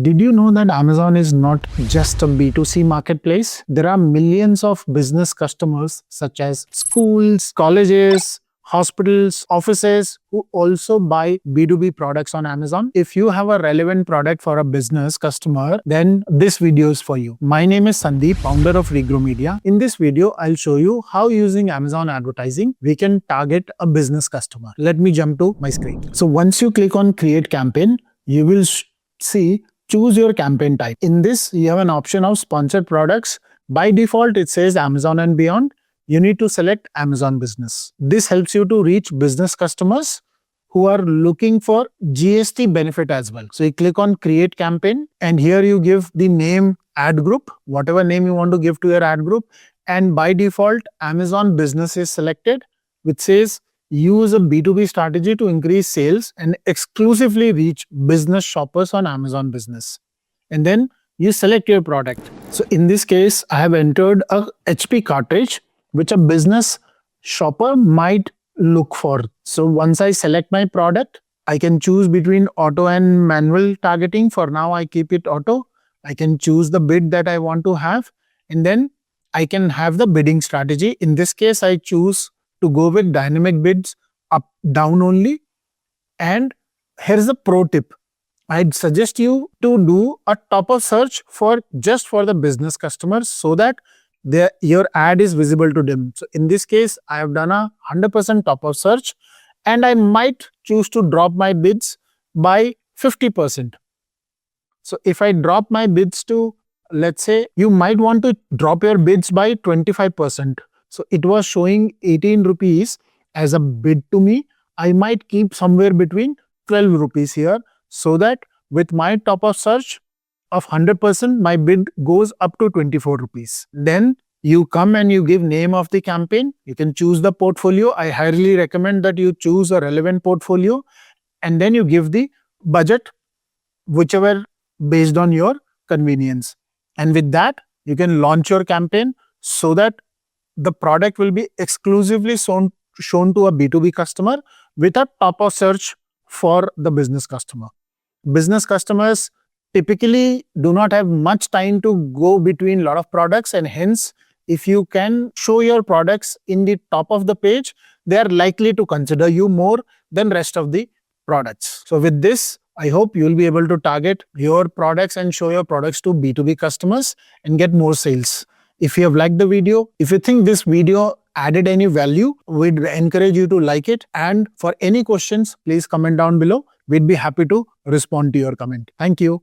Did you know that Amazon is not just a B2C marketplace? There are millions of business customers such as schools, colleges, hospitals, offices who also buy B2B products on Amazon. If you have a relevant product for a business customer, then this video is for you. My name is Sandeep, founder of Regro Media. In this video, I'll show you how using Amazon advertising, we can target a business customer. Let me jump to my screen. So once you click on create campaign, you will see choose your campaign type. In this, you have an option of sponsored products. By default, it says Amazon and beyond. You need to select Amazon Business. This helps you to reach business customers who are looking for GST benefit as well. So you click on create campaign and here you give the name ad group, whatever name you want to give to your ad group. And by default, Amazon Business is selected, which says use a B2B strategy to increase sales and exclusively reach business shoppers on Amazon Business. And then you select your product. So in this case, I have entered a HP cartridge, which a business shopper might look for. So once I select my product, I can choose between auto and manual targeting. For now, I keep it auto. I can choose the bid that I want to have, and then I can have the bidding strategy. In this case, I choose to go with dynamic bids up, down only. And here's a pro tip. I'd suggest you to do a top-up search just for the business customers so that your ad is visible to them. So in this case, I have done a 100% top-up search and I might choose to drop my bids by 50%. So if I drop my bids to, let's say, you might want to drop your bids by 25%. So it was showing 18 rupees as a bid to me. I might keep somewhere between 12 rupees here so that with my top-up search of 100%, my bid goes up to 24 rupees. Then you come and you give name of the campaign. You can choose the portfolio. I highly recommend that you choose a relevant portfolio and then you give the budget, whichever based on your convenience. And with that, you can launch your campaign so that the product will be exclusively shown to a B2B customer with a top-up search for the business customer. Business customers typically do not have much time to go between a lot of products, and hence, if you can show your products in the top of the page, they are likely to consider you more than rest of the products. So with this, I hope you will be able to target your products and show your products to B2B customers and get more sales. If you have liked the video, if you think this video added any value, we'd encourage you to like it. And for any questions, please comment down below. We'd be happy to respond to your comment. Thank you.